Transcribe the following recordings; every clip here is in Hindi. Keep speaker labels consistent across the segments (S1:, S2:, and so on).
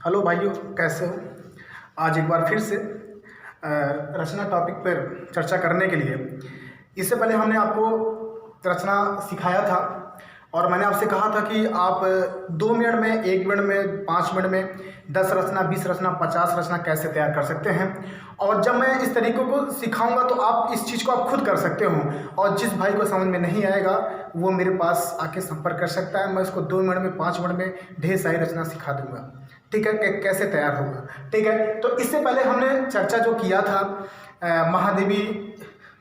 S1: हेलो भाइयों, कैसे हो। आज एक बार फिर से रचना टॉपिक पर चर्चा करने के लिए। इससे पहले हमने आपको रचना सिखाया था और मैंने आपसे कहा था कि आप 2 मिनट में, 1 मिनट में, 5 मिनट में 10 रचना, 20 रचना, 50 रचना कैसे तैयार कर सकते हैं। और जब मैं इस तरीक़ों को सिखाऊंगा तो आप इस चीज़ को आप खुद कर सकते हो। और जिस भाई को समझ में नहीं आएगा वो मेरे पास आके संपर्क कर सकता है। मैं इसको 2 मिनट में, 5 मिनट में ढेर सारी रचना सिखा दूंगा। ठीक है, कैसे तैयार होगा। ठीक है, तो इससे पहले हमने चर्चा जो किया था महादेवी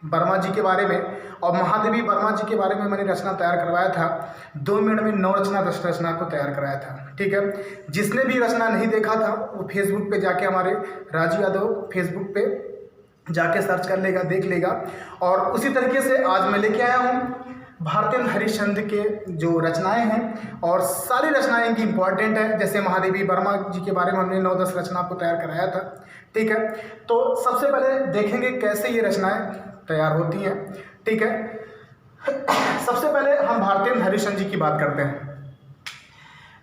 S1: वर्मा जी के बारे में, और महादेवी वर्मा जी के बारे में मैंने रचना तैयार करवाया था। 2 मिनट में 9 रचना, 10 रचना को तैयार कराया था। ठीक है, जिसने भी रचना नहीं देखा था वो फेसबुक पे जाके, हमारे राजू यादव फेसबुक पे जाके सर्च कर लेगा, देख लेगा। और उसी तरीके से आज मैं लेके आया हूँ भारतेंद्र हरिश्चंद्र के जो रचनाएं हैं, और सारी रचनाएं इनकी इंपॉर्टेंट है। जैसे महादेवी वर्मा जी के बारे में हमने 9-10 रचना को तैयार कराया था। ठीक है, तो सबसे पहले देखेंगे कैसे ये रचनाएं तैयार होती हैं। ठीक है, सबसे पहले हम भारतेंद्र हरिश्चंद्र जी की बात करते हैं।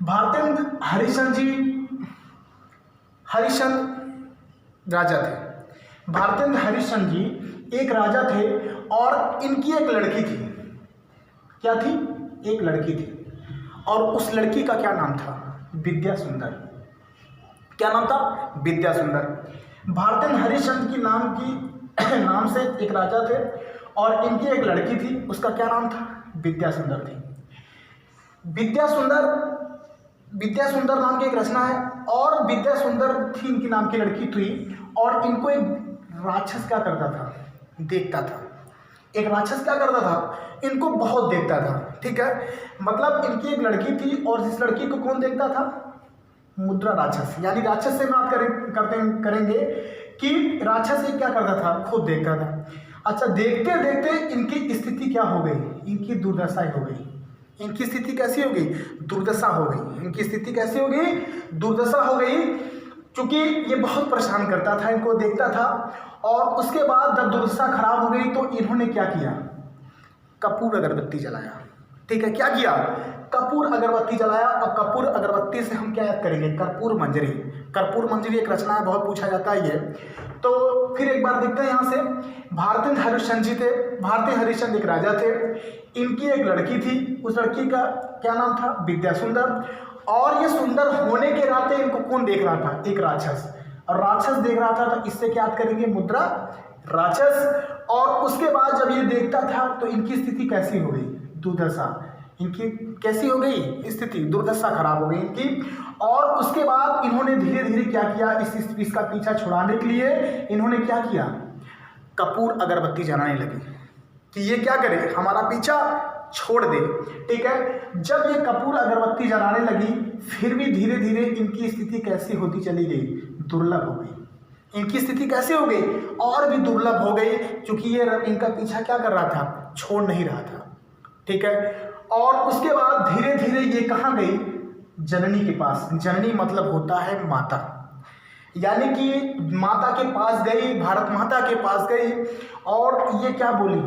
S1: भारतेंद्र हरिश्चंद्र जी हरिश्चंद्र राजा थे। भारतेंद्र हरिश्चंद्र जी एक राजा थे और इनकी एक लड़की थी। क्या थी? एक लड़की थी, और उस लड़की का क्या नाम था? विद्या सुंदर। क्या नाम था? विद्या सुंदर। भारतेंद्र हरिश्चंद्र की नाम से एक राजा थे और इनकी एक लड़की थी, उसका क्या नाम था? विद्या सुंदर थी। विद्या सुंदर नाम की एक रचना है, और विद्या सुंदर थी इनकी नाम की लड़की थी, और इनको एक राक्षस क्या करता था? देखता था। एक राक्षस क्या करता था? इनको बहुत देखता था। ठीक है, मतलब इनकी एक लड़की थी और जिस लड़की को कौन देखता था? मुद्रा राक्षस। यानी राक्षस से बात करेंगे कि राक्षस ये क्या करता था? खुद देखता था। अच्छा, देखते देखते इनकी स्थिति क्या हो गई? इनकी दुर्दशा हो गई। इनकी स्थिति कैसी हो गई? दुर्दशा हो गई। इनकी स्थिति कैसी हो गई? दुर्दशा हो गई, क्योंकि ये बहुत परेशान करता था, इनको देखता था। और उसके बाद जब दुर्दशा खराब हो गई तो इन्होंने क्या किया? कपूर अगरबत्ती जलाया। ठीक है, क्या किया? कपूर अगरबत्ती जलाया। और कपूर अगरबत्ती से हम क्या याद करेंगे? कर्पूर मंजरी। कर्पूर मंजरी एक रचना है, बहुत पूछा जाता है ये। तो फिर एक बार देखते हैं यहाँ से। भारतेंद्र हरिश्चंद्र जी थे। भारतेंद्र हरिश्चंद्र एक राजा थे, इनकी एक लड़की थी, उस लड़की का क्या नाम था? विद्या सुंदर। और ये सुंदर होने के नाते इनको कौन देख रहा था? एक राक्षस। और राक्षस देख रहा था, तो इससे क्या याद करेंगे? मुद्रा राक्षस। और उसके बाद जब ये देखता था तो इनकी स्थिति कैसी हो गई? दुर्दशा। इनकी कैसी हो गई स्थिति? दुर्दशा खराब हो गई इनकी। और उसके बाद इन्होंने धीरे धीरे क्या किया? इसका पीछा छुड़ाने के लिए इन्होंने क्या किया? कपूर अगरबत्ती जलाने लगे कि ये क्या करे? हमारा पीछा छोड़ दे। ठीक है, जब ये कपूर अगरबत्ती जलाने लगी, फिर भी धीरे धीरे इनकी स्थिति कैसी होती चली गई? दुर्लभ हो गई। इनकी स्थिति कैसे हो गई? और भी दुर्लभ हो गई, क्योंकि ये इनका पीछा क्या कर रहा था? छोड़ नहीं रहा था। ठीक है, और उसके बाद धीरे धीरे ये कहाँ गई? जननी के पास। जननी मतलब होता है माता, यानी कि माता के पास गई, भारत माता के पास गई। और ये क्या बोली?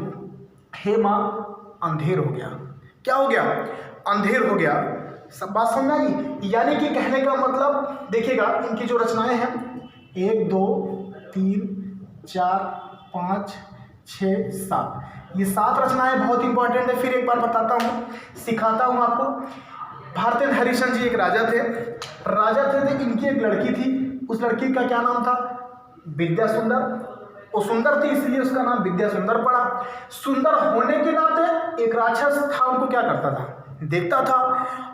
S1: हे माँ, अंधेर हो गया। क्या हो गया? अंधेर हो गया। सब बात समझ आई? यानी कि कहने का मतलब देखिएगा, इनकी जो रचनाएं हैं 1 2 3 4 5 6 7, ये 7 रचनाएं बहुत इंपॉर्टेंट है। फिर एक बार बताता हूँ, सिखाता हूँ आपको। भारतेंद्र हरिश्चंद्र जी एक राजा थे। तो इनकी एक लड़की थी, उस लड़की का क्या नाम था? विद्या सुंदर। वो सुंदर थी इसलिए उसका नाम विद्या सुंदर पड़ा। सुंदर होने के नाते एक राक्षस था, उनको क्या करता था? देखता था।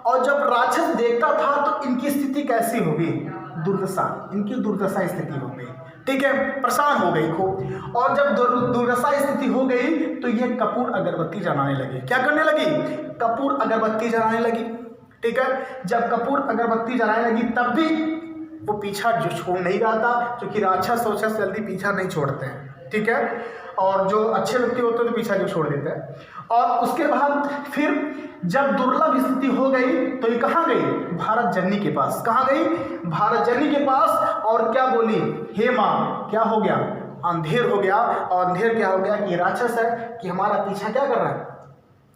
S1: और जब राक्षस देखता था तो इनकी स्थिति कैसी हो गई? दुर्दशा। इनकी दुर्दशा स्थिति हो गई। ठीक है, परेशान हो गई खूब। और जब दुर्दशा स्थिति हो गई तो ये कपूर अगरबत्ती जलाने लगी। क्या करने लगी? कपूर अगरबत्ती जलाने लगी। ठीक है, जब कपूर अगरबत्ती जलाने लगी तब भी वो पीछा जो छोड़ नहीं रहा था, क्योंकि राक्षस सोचस जल्दी पीछा नहीं छोड़ते हैं। ठीक है, और जो अच्छे व्यक्ति होते हैं तो पीछा जो छोड़ देते हैं। और उसके बाद फिर जब दुर्लभ स्थिति हो गई तो ये कहाँ गई? भारत जननी के पास। कहाँ गई? भारत जननी के पास। और क्या बोली? हे माँ, क्या हो गया? अंधेर हो गया। और अंधेर क्या हो गया? कि राक्षस है कि हमारा पीछा क्या कर रहा है?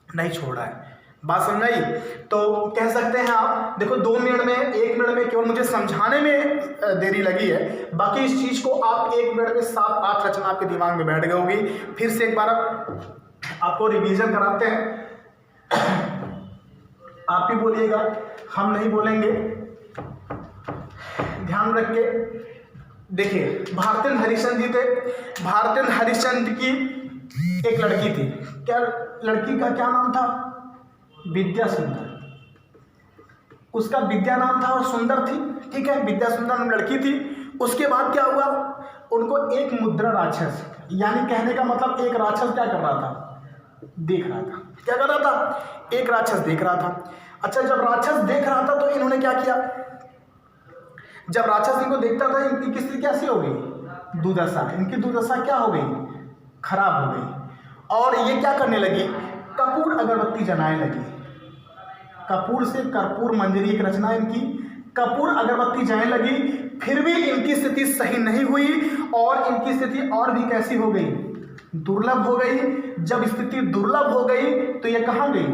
S1: नहीं छोड़ रहा है। बात समझ आई? तो कह सकते हैं आप देखो 2 मिनट में 1 मिनट में केवल मुझे समझाने में देरी लगी है, बाकी इस चीज़ को आप 1 मिनट में 7-8 रचना आपके दिमाग में बैठ गई होगी। फिर से एक बार आपको रिवीजन कराते हैं, आप ही बोलिएगा, हम नहीं बोलेंगे, ध्यान रख के देखिए। भारतेंद्र हरिश्चंद्र जी थे। भारतेंद्र हरिश्चंद्र की एक लड़की थी, क्या लड़की का क्या नाम था? विद्या सुंदर। उसका विद्या नाम था और सुंदर थी, ठीक है, विद्या सुंदर नाम लड़की थी। उसके बाद क्या हुआ, उनको एक मुद्रा राक्षस, यानी कहने का मतलब एक राक्षस क्या कर रहा था? देख रहा था। क्या कर रहा था? एक राक्षस देख रहा था। अच्छा, जब राक्षस देख रहा था तो इन्होंने क्या किया? जब राक्षस इनको देखता था, इनकी स्थिति कैसी हो गई? दुर्दशा। इनकी दुर्दशा क्या हो गई? खराब हो गई। और ये क्या करने लगी? कपूर अगरबत्ती जलाने लगी। कपूर से कर्पूर मंजरी एक रचना इनकी, कपूर अगरबत्ती जलाने लगी। फिर भी इनकी स्थिति सही नहीं हुई और इनकी स्थिति और भी कैसी हो गई? दुर्लभ हो गई। जब स्थिति दुर्लभ हो गई तो ये कहाँ गई?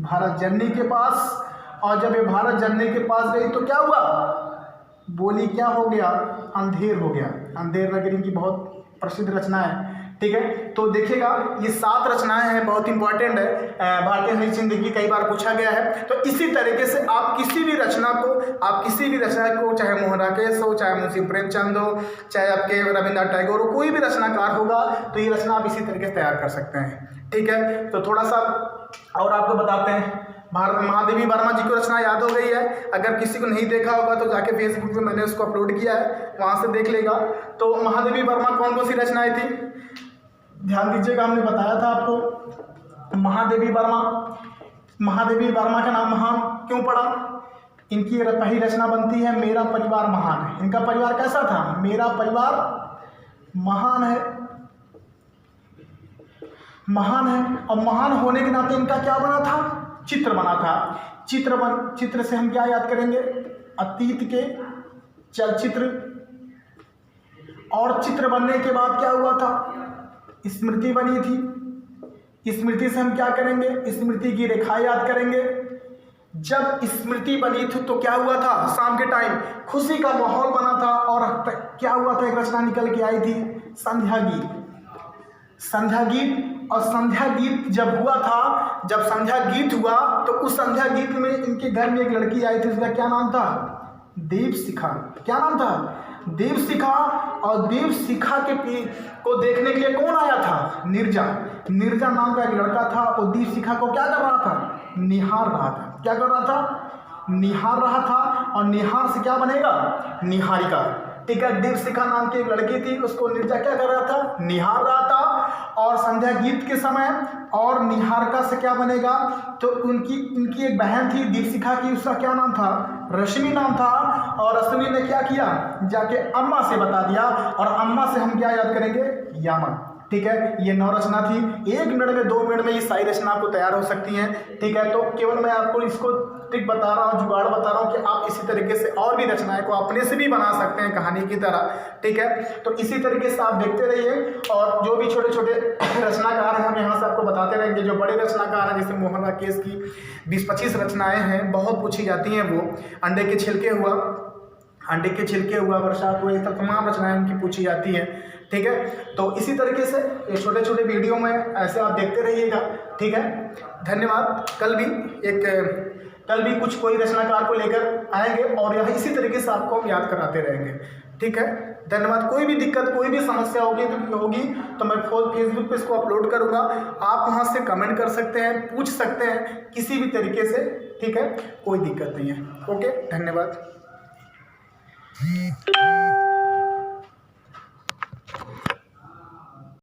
S1: भारत जननी के पास। और जब ये भारत जननी के पास गई तो क्या हुआ? बोली क्या हो गया? अंधेर हो गया। अंधेर नगरी की बहुत प्रसिद्ध रचना है, ठीक है। तो देखिएगा ये 7 रचनाएं हैं, बहुत इंपॉर्टेंट है, भारतीय हरिश्चंद्र की कई बार पूछा गया है। तो इसी तरीके से आप किसी भी रचना को चाहे मोहन राकेश हो, चाहे मुंशी प्रेमचंद हो, चाहे आपके रविन्द्रनाथ टैगोर हो, कोई भी रचनाकार होगा तो ये रचना आप इसी तरीके से तैयार कर सकते हैं, ठीक है। तो थोड़ा सा और आपको बताते हैं, महादेवी वर्मा जी की रचना याद हो गई है। अगर किसी को नहीं देखा होगा तो जाके फेसबुक पे मैंने उसको अपलोड किया है, वहाँ से देख लेगा। तो महादेवी वर्मा कौन सी रचनाएं थी? ध्यान दीजिएगा, हमने बताया था आपको महादेवी वर्मा का नाम महान क्यों पड़ा? इनकी पहली रचना बनती है मेरा परिवार महान है। इनका परिवार कैसा था? मेरा परिवार महान है, महान है। और महान होने के नाते इनका क्या बना था? चित्र बना था। चित्र से हम क्या याद करेंगे? अतीत के चलचित्र। और चित्र बनने के बाद क्या हुआ था? स्मृति बनी थी। स्मृति से हम क्या करेंगे? स्मृति की रेखा याद करेंगे। जब स्मृति बनी थी तो क्या हुआ था? शाम के टाइम खुशी का माहौल बना था और क्या हुआ था? एक रचना निकल के आई थी, संध्या गीत। संध्या गीत। और संध्या गीत जब हुआ था, जब संध्या गीत हुआ तो उस संध्या गीत में इनके घर में एक लड़की आई थी, उसका क्या नाम था? देवशिखा। क्या नाम था? देवशिखा। और देवशिखा को देखने के लिए कौन आया था? नीरजा नाम का एक लड़का था। और देवशिखा को क्या कर रहा था? निहार रहा था। क्या कर रहा था? निहार रहा था। और निहार से क्या बनेगा? निहारिका, ठीक है। देवशिखा नाम की एक लड़की थी, उसको नीरजा क्या कर रहा था? निहार रहा था। और संध्या गीत के समय और निहारिका से क्या बनेगा? तो इनकी एक बहन थी देवशिखा की, उसका क्या नाम था? रश्मि नाम था। और रश्मि ने क्या किया? जाके अम्मा से बता दिया। और अम्मा से हम क्या याद करेंगे? यामा, ठीक है। ये 9 रचना थी। 1 मिनट में 2 मिनट में ये सारी रचना आपको तैयार हो सकती हैं, ठीक है। तो केवल मैं आपको इसको ट्रिक बता रहा हूँ, जुगाड़ बता रहा हूँ कि आप इसी तरीके से और भी रचनाएं को अपने से भी बना सकते हैं कहानी की तरह, ठीक है। तो इसी तरीके से आप देखते रहिए। और जो भी छोटे छोटे रचनाकार हैं हम यहाँ से आपको बताते रहेंगे। जो बड़े रचनाकार हैं जैसे मोहन राकेश की 20-25 रचनाएँ हैं, बहुत पूछी जाती हैं वो। अंडे के छिलके हुआ, बरसात हुआ, ये तमाम रचनाएं उनकी पूछी जाती हैं, ठीक है। तो इसी तरीके से ये छोटे छोटे वीडियो में ऐसे आप देखते रहिएगा, ठीक है। धन्यवाद। कल भी कुछ कोई रचनाकार को लेकर आएंगे और यहाँ इसी तरीके से आपको हम याद कराते रहेंगे, ठीक है। धन्यवाद। कोई भी दिक्कत, कोई भी समस्या होगी तो मैं फेसबुक पे इसको अपलोड करूँगा। आप वहाँ से कमेंट कर सकते हैं, पूछ सकते हैं किसी भी तरीके से, ठीक है। कोई दिक्कत नहीं है। ओके, धन्यवाद।